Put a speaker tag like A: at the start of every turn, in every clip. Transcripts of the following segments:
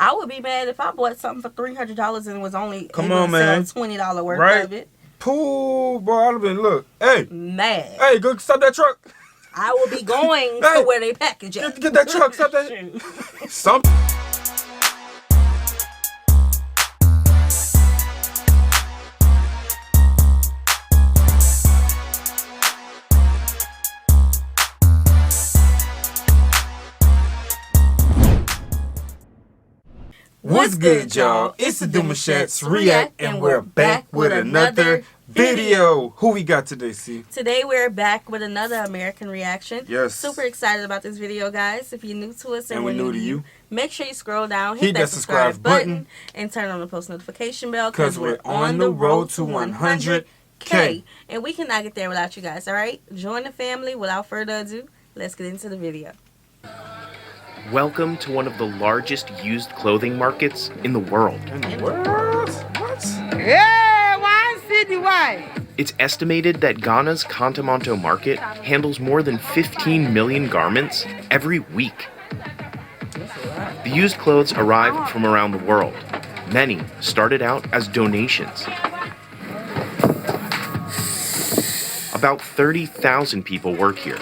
A: I would be mad if I bought something for $300 and was only
B: Come on, man.
A: $20 worth of it.
B: Pool, boy, I'd have been, look, hey.
A: Mad.
B: Hey, go stop that truck.
A: I will be going to where they package it.
B: Get that truck, stop that. Something. What's good, y'all? It's the Demouchets REACT, and we're back with another video. Who we got today, C?
A: Today we're back with another American reaction.
B: Yes.
A: Super excited about this video, guys. If you're new to us and we're new to you, make sure you scroll down, hit that subscribe button, and turn on the post notification bell because we're on the road to 100K. And we cannot get there without you guys, all right? Join the family. Without further ado, let's get into the video.
C: Welcome to one of the largest used clothing markets in the world.
B: In the world? What?
D: Yeah, one city wide.
C: It's estimated that Ghana's Kantamanto market handles more than 15 million garments every week. The used clothes arrive from around the world. Many started out as donations. About 30,000 people work here.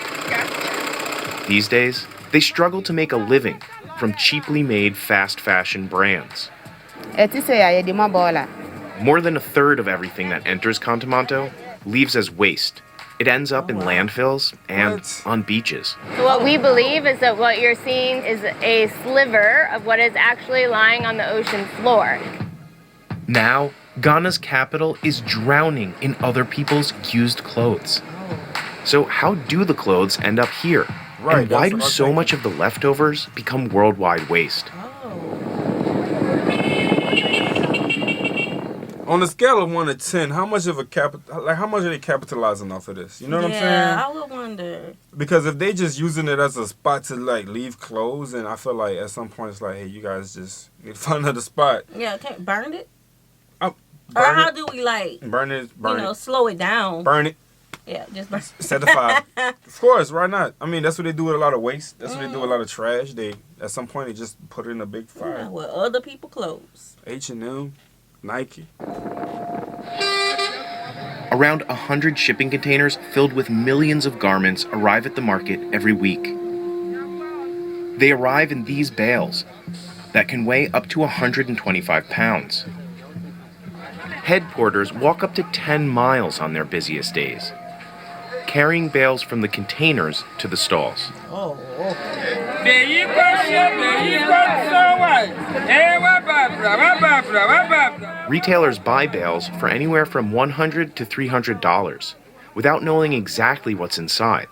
C: These days, they struggle to make a living from cheaply made fast fashion brands. More than a third of everything that enters Kantamanto leaves as waste. It ends up in landfills and on beaches.
E: So what we believe is that what you're seeing is a sliver of what is actually lying on the ocean floor.
C: Now, Ghana's capital is drowning in other people's used clothes. So how do the clothes end up here?
B: Right,
C: and why do so much of the leftovers become worldwide waste?
B: On a scale of 1 to 10, how much of a how much are they capitalizing off of this? You know what I'm saying?
A: Yeah, I would wonder.
B: Because if they just using it as a spot to like leave clothes, and I feel like at some point it's like, hey, you guys just need to find another spot.
A: Yeah, burn it?
B: Burn
A: or how
B: it.
A: Do we like
B: burn it?
A: Slow it down?
B: Burn it.
A: Yeah, just burn.
B: Set the fire. Of course, why not? I mean, that's what they do with a lot of waste. That's what they do with a lot of trash. They at some point they just put it in a big fire.
A: Yeah, with other people's clothes.
B: H&M, Nike.
C: Around 100 shipping containers filled with millions of garments arrive at the market every week. They arrive in these bales that can weigh up to 125 pounds. Head porters walk up to 10 miles on their busiest days, carrying bales from the containers to the stalls. Retailers buy bales for anywhere from $100 to $300 without knowing exactly what's inside.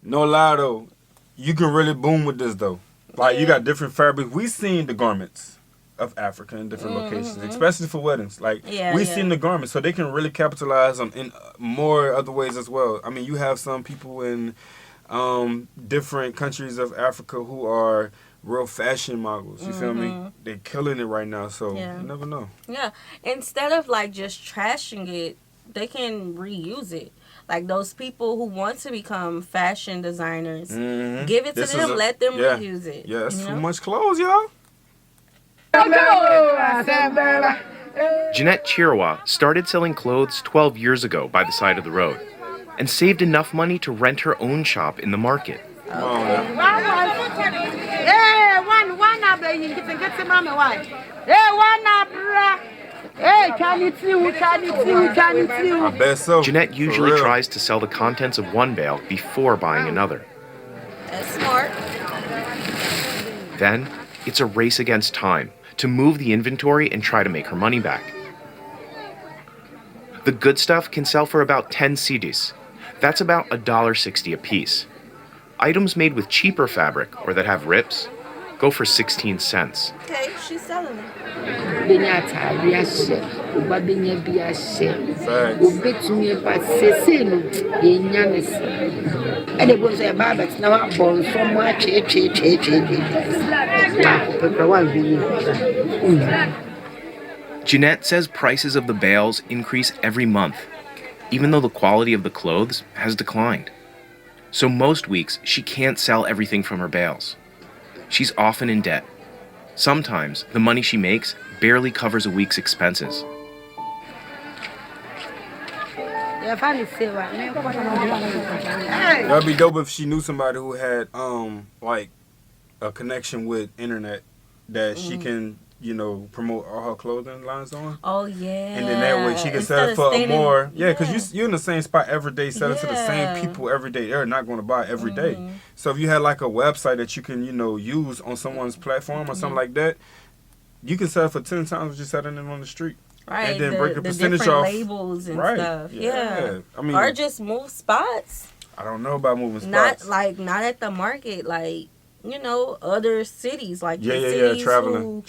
B: No lie though, you can really boom with this though. Like you got different fabrics. We seen the garments of Africa in different locations, especially for weddings. Like we seen the garments, so they can really capitalize on in more other ways as well. I mean, you have some people in different countries of Africa who are real fashion models. You feel me? They're killing it right now. So you never know. Yeah,
A: instead of like just trashing it, they can reuse it. Like those people who want to become fashion designers, give it to them, let them reuse it.
B: Yeah, that's too much clothes, y'all.
C: Jeanette Chirawa started selling clothes 12 years ago by the side of the road and saved enough money to rent her own shop in the market.
B: I bet so.
C: Jeanette usually tries to sell the contents of one bale before buying another.
A: That's smart.
C: Then, it's a race against time to move the inventory and try to make her money back. The good stuff can sell for about 10 cedis. That's about $1.60 a piece. Items made with cheaper fabric or that have rips go for 16 cents.
A: Okay, she's selling it.
C: Jeanette says prices of the bales increase every month, even though the quality of the clothes has declined. So most weeks, she can't sell everything from her bales. She's often in debt. Sometimes, the money she makes barely covers a week's expenses.
B: That'd be dope if she knew somebody who had like a connection with internet that she can, you know, promote all her clothing lines on.
A: Oh yeah.
B: And then that way she can sell it for more. Yeah, because you're in the same spot every day, selling to the same people every day. They're not going to buy every day. So if you had like a website that you can, you know, use on someone's platform or something like that, you can sell it for 10 times what you're selling it on the street.
A: Right,
B: and then break a percentage
A: different
B: off
A: labels and stuff. Yeah.
B: I mean,
A: or just move spots.
B: I don't know about moving spots.
A: Not at the market, like, you know, other cities, like
B: traveling.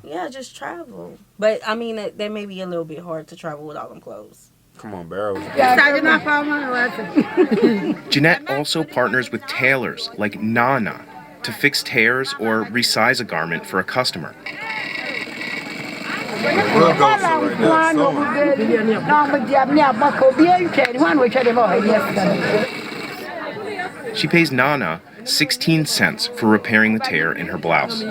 A: Yeah, just travel. But I mean, that may be a little bit hard to travel with all them clothes.
B: Come on, Barrels.
C: Jeanette also partners with tailors like Nana to fix tears or resize a garment for a customer. She pays Nana 16 cents for repairing the tear in her blouse.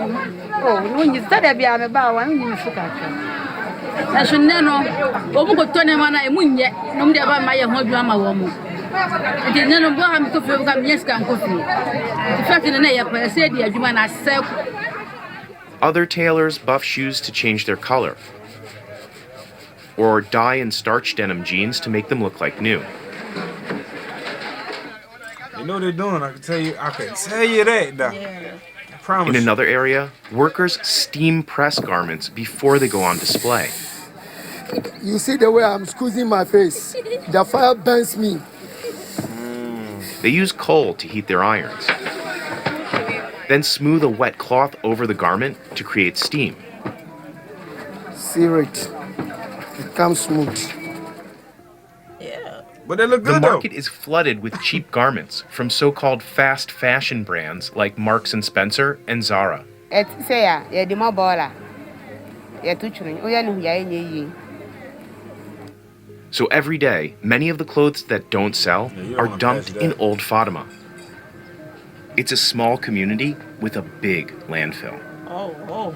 C: Other tailors buff shoes to change their color, or dye and starch denim jeans to make them look like new.
B: You know what they're doing. I can tell you that, though.
A: Yeah.
B: I promise.
C: In another area, workers steam press garments before they go on display.
F: You see the way I'm squeezing my face. The fire burns me.
C: They use coal to heat their irons, then smooth a wet cloth over the garment to create steam.
F: Sear it. It comes smooth.
A: Yeah.
B: But they look good,
C: The market is flooded with cheap garments from so-called fast fashion brands like Marks & Spencer and Zara. So every day, many of the clothes that don't sell are dumped in Old Fatima. It's a small community with a big landfill.
A: Oh.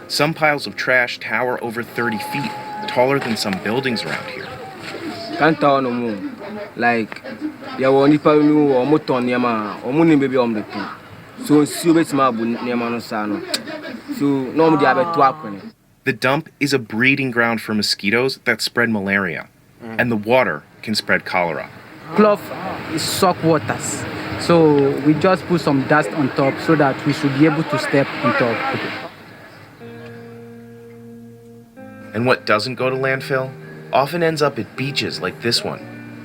C: Some piles of trash tower over 30 feet, taller than some buildings around here.
G: Like, there were only people who were more on Yama, or Moon baby on the two. So,
C: The dump is a breeding ground for mosquitoes that spread malaria, and the water can spread cholera.
H: Cloth is soak waters, so we just put some dust on top so that we should be able to step on top.
C: And what doesn't go to landfill often ends up at beaches like this one,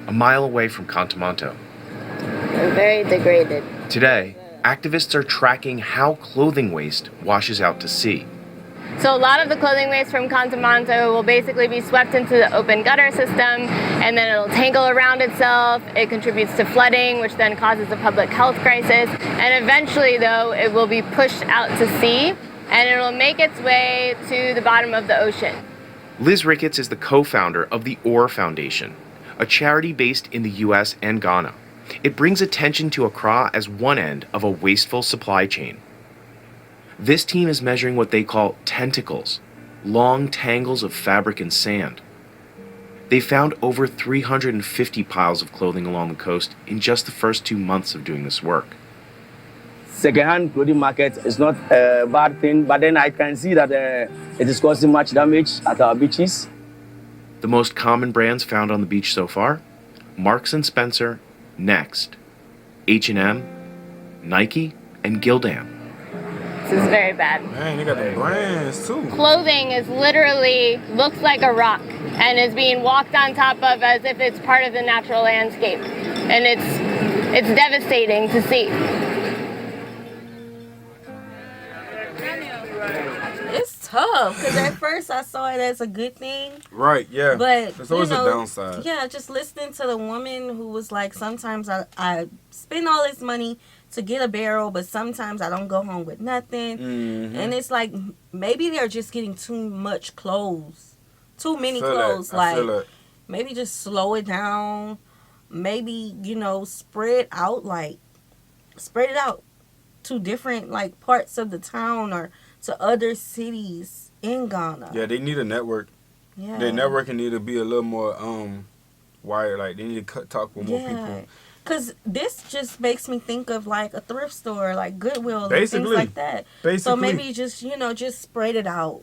C: a mile away from Contamanto.
E: They're very degraded.
C: Today, activists are tracking how clothing waste washes out to sea.
E: So a lot of the clothing waste from Contamanto will basically be swept into the open gutter system, and then it'll tangle around itself. It contributes to flooding, which then causes a public health crisis. And eventually, though, it will be pushed out to sea, and it'll make its way to the bottom of the ocean.
C: Liz Ricketts is the co-founder of the OR Foundation, a charity based in the US and Ghana. It brings attention to Accra as one end of a wasteful supply chain. This team is measuring what they call tentacles, long tangles of fabric and sand. They found over 350 piles of clothing along the coast in just the first 2 months of doing this work.
G: second-hand clothing market is not a bad thing, but then I can see that it is causing much damage at our beaches.
C: The most common brands found on the beach so far: Marks & Spencer, Next, H&M, Nike, and Gildan.
E: This is very bad.
B: Man, they got the brands too.
E: Clothing is literally looks like a rock and is being walked on top of as if it's part of the natural landscape. And it's devastating to see.
A: It's tough because at first I saw it as a good thing.
B: Right, yeah.
A: But
B: there's always a downside.
A: Yeah, just listening to the woman who was like, sometimes I spend all this money to get a barrel, but sometimes I don't go home with nothing. Mm-hmm. And it's like, maybe they're just getting too much clothes. Too many clothes. Like, maybe just slow it down. maybe, spread it out to different like parts of the town or to other cities in Ghana.
B: Yeah, they need a network.
A: Yeah.
B: Their networking need to be a little more wired. Like they need to talk with more people.
A: Because this just makes me think of like a thrift store, like Goodwill,
B: basically,
A: and things like that.
B: Basically.
A: So maybe just just spread it out.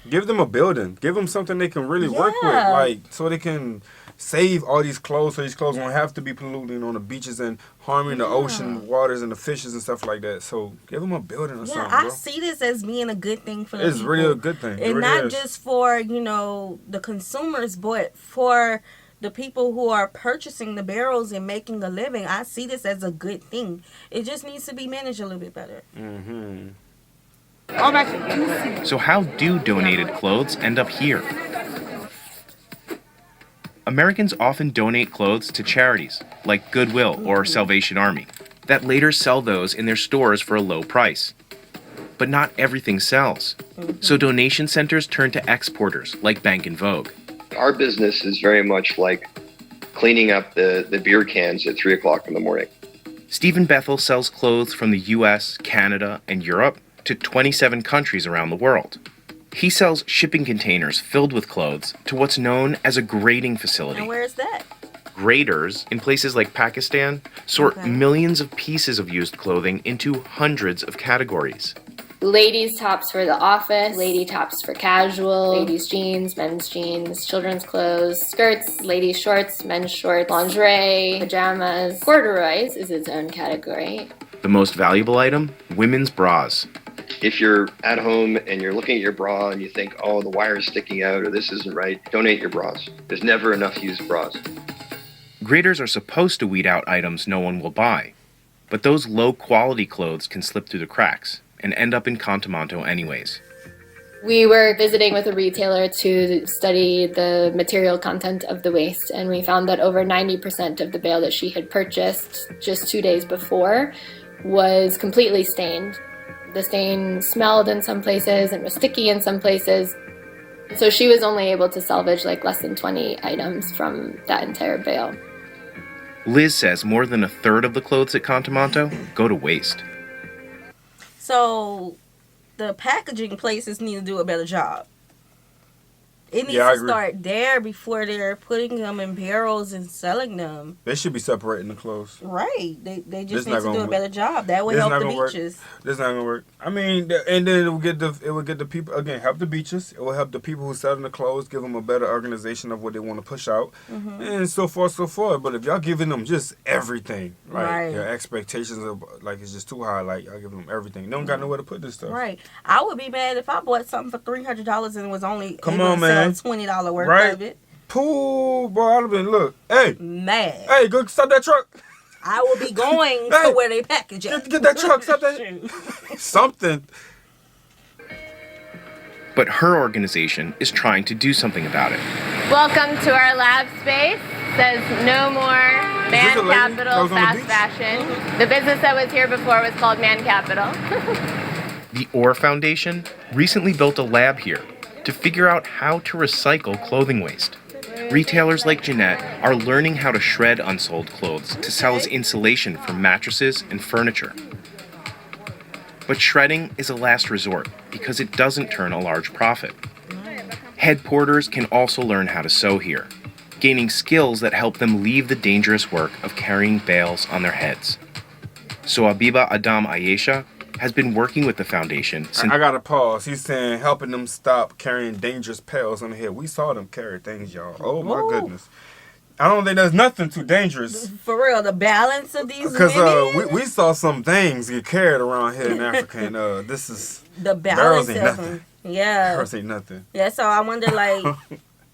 B: Give them a building. Give them something they can really work with, like so they can save all these clothes. So these clothes won't have to be polluting on the beaches and harming the ocean waters and the fishes and stuff like that. So give them a building or something.
A: I see this as being a good thing for the people.
B: It's really a good thing,
A: and not just for the consumers, but for the people who are purchasing the barrels and making a living. I see this as a good thing. It just needs to be managed a little bit better.
B: Mm-hmm.
C: So how do donated clothes end up here? Americans often donate clothes to charities like Goodwill or Salvation Army that later sell those in their stores for a low price. But not everything sells. So donation centers turn to exporters like Bank & Vogue.
I: Our business is very much like cleaning up the beer cans at 3 o'clock in the morning.
C: Stephen Bethel sells clothes from the US, Canada, and Europe to 27 countries around the world. He sells shipping containers filled with clothes to what's known as a grading facility.
A: And where is that?
C: Graders in places like Pakistan sort millions of pieces of used clothing into hundreds of categories.
E: Ladies tops for the office, lady tops for casual, ladies jeans, men's jeans, children's clothes, skirts, ladies shorts, men's shorts, lingerie, pajamas. Corduroys is its own category.
C: The most valuable item, women's bras.
I: If you're at home and you're looking at your bra and you think, oh, the wire's sticking out or this isn't right, donate your bras. There's never enough used bras.
C: Graders are supposed to weed out items no one will buy, but those low-quality clothes can slip through the cracks and end up in Contamanto anyways.
E: We were visiting with a retailer to study the material content of the waste, and we found that over 90% of the bale that she had purchased just 2 days before was completely stained. The stain smelled in some places and was sticky in some places. So she was only able to salvage like less than 20 items from that entire bale.
C: Liz says more than a third of the clothes at Contamanto go to waste.
A: So the packaging places need to do a better job. It needs to start there before they're putting them in barrels and selling them.
B: They should be separating the clothes.
A: Right. They just need to do a better job. That would help the beaches.
B: This not gonna work. I mean, and then it will get the people again. Help the beaches. It will help the people who selling the clothes. Give them a better organization of what they want to push out, and so forth. But if y'all giving them just everything, like your expectations of like it's just too high. Like y'all giving them everything. They don't got nowhere to put this stuff.
A: Right. I would be mad if I bought something for $300 and it was only $20 worth of it.
B: Pool, boy, I'd have been, look, hey.
A: Mad.
B: Hey, go stop that truck.
A: I will be going to where they package it.
B: Get that truck, stop that. Something.
C: But her organization is trying to do something about it.
E: Welcome to our lab space. Says no more Man Capital Fast Fashion. The business that was here before was called Man Capital.
C: The Orr Foundation recently built a lab here to figure out how to recycle clothing waste. Retailers like Jeanette are learning how to shred unsold clothes to sell as insulation for mattresses and furniture. But shredding is a last resort because it doesn't turn a large profit. Head porters can also learn how to sew here, gaining skills that help them leave the dangerous work of carrying bales on their heads. So Abiba Adam Ayesha has been working with the foundation since...
B: I gotta pause. He's saying helping them stop carrying dangerous pails on the head. We saw them carry things, y'all. Oh, my goodness. I don't think there's nothing too dangerous.
A: For real, the balance of these
B: because we saw some things get carried around here in Africa, and this is...
A: The balance of them. Yeah.
B: Barrels ain't nothing.
A: Yeah, so I wonder, like,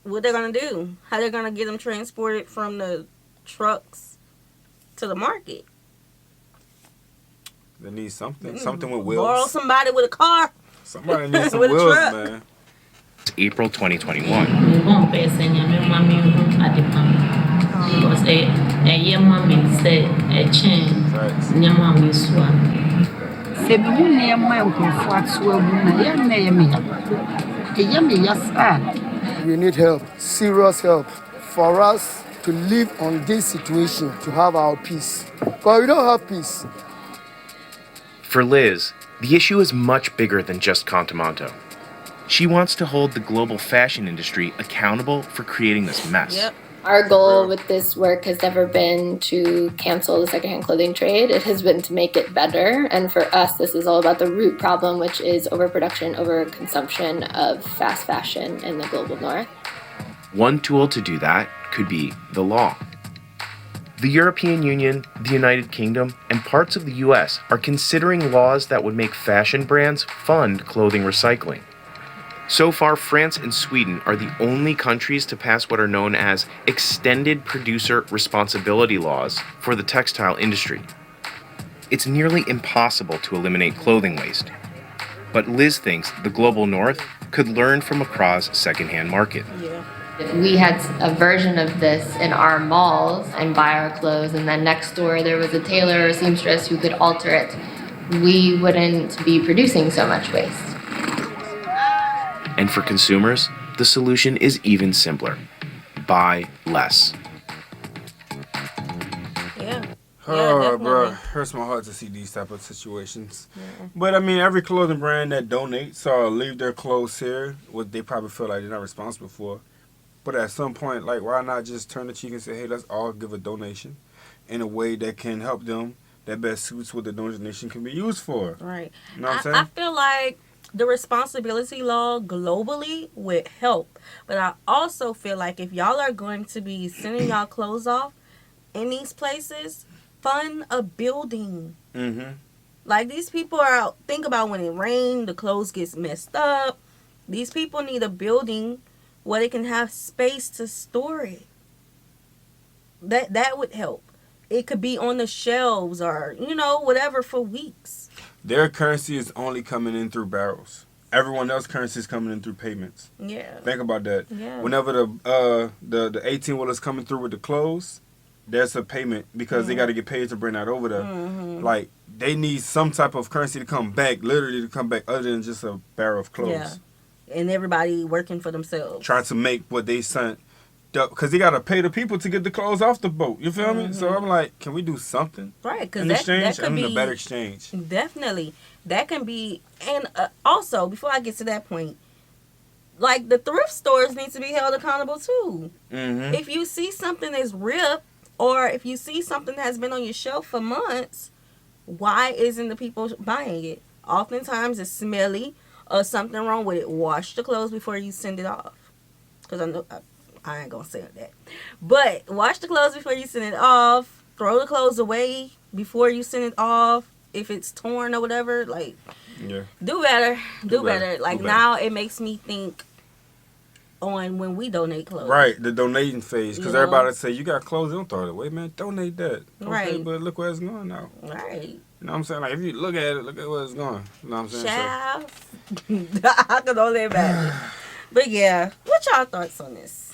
A: what they're gonna do. How they're gonna get them transported from the trucks to the market.
B: They need something. Something with wheels.
A: Borrow somebody with a car.
B: Somebody needs some wheels, man.
C: It's April 2021.
F: We need help, serious help. For us, to live on this situation to have our peace. But we don't have peace.
C: For Liz, the issue is much bigger than just Contamanto. She wants to hold the global fashion industry accountable for creating this mess.
A: Yep.
E: Our goal with this work has never been to cancel the secondhand clothing trade. It has been to make it better. And for us, this is all about the root problem, which is overproduction, overconsumption of fast fashion in the global north.
C: One tool to do that could be the law. The European Union, the United Kingdom, and parts of the US are considering laws that would make fashion brands fund clothing recycling. So far, France and Sweden are the only countries to pass what are known as extended producer responsibility laws for the textile industry. It's nearly impossible to eliminate clothing waste. But Liz thinks the global north could learn from Accra's secondhand market.
E: If we had a version of this in our malls and buy our clothes, and then next door there was a tailor or seamstress who could alter it, we wouldn't be producing so much waste.
C: And for consumers, the solution is even simpler. Buy less.
A: Yeah.
B: Oh, bro, hurts my heart to see these type of situations. Yeah. But I mean, every clothing brand that donates or leave their clothes here, what they probably feel like they're not responsible for. But at some point, like, why not just turn the cheek and say, hey, let's all give a donation in a way that can help them, that best suits what the donation can be used for.
A: Right.
B: You know what I'm saying?
A: I feel like the responsibility law globally would help. But I also feel like if y'all are going to be sending y'all clothes off in these places, fund a building. Mm-hmm. Like, these people are out. Think about when it rains, the clothes gets messed up. These people need a building where they can have space to store it. That would help. It could be on the shelves or, you know, whatever for weeks.
B: Their currency is only coming in through barrels. Everyone else's currency is coming in through payments.
A: Yeah.
B: Think about that.
A: Yeah.
B: Whenever the 18-wheelers coming through with the clothes, there's a payment because they got to get paid to bring that over there. Mm-hmm. Like, they need some type of currency to come back, literally to come back, other than just a barrel of clothes.
A: Yeah. And everybody working for themselves.
B: Trying to make what they sent. Because they got to pay the people to get the clothes off the boat. You feel me? So I'm like, can we do something?
A: Right. Because
B: that could be
A: a
B: better exchange.
A: Definitely. That can be. And also, before I get to that point, like, the thrift stores need to be held accountable too. Mm-hmm. If you see something that's ripped, or if you see something that has been on your shelf for months, why isn't the people buying it? Oftentimes it's smelly or something wrong with it. Wash the clothes before you send it off. Because I know I ain't gonna say that. But wash the clothes before you send it off. Throw the clothes away before you send it off. If it's torn or whatever, like, do better. Do better. Like, now it makes me think on when we donate clothes.
B: Right, the donating phase. Because everybody say, you got clothes, don't throw it away, man. Donate that. Okay, right. But look where it's going now.
A: Right.
B: You know what I'm saying? Like, if you look at it, look at where it's going. You know what I'm saying?
A: Child. I can only imagine. But yeah, what y'all thoughts on this?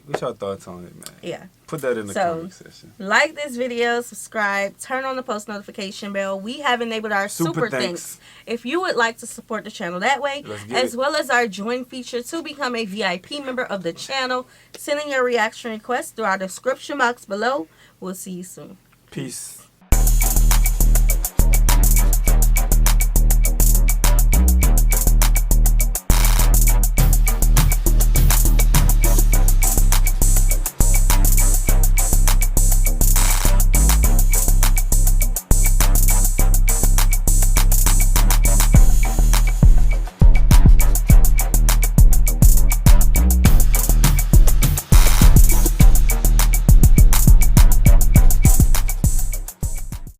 B: What's your thoughts on it, man?
A: Yeah.
B: Put that in the comment section.
A: Like this video, subscribe, turn on the post notification bell. We have enabled our super thanks. If you would like to support the channel that way, as well as our join feature to become a VIP member of the channel, send in your reaction request through our description box below. We'll see you soon.
B: Peace.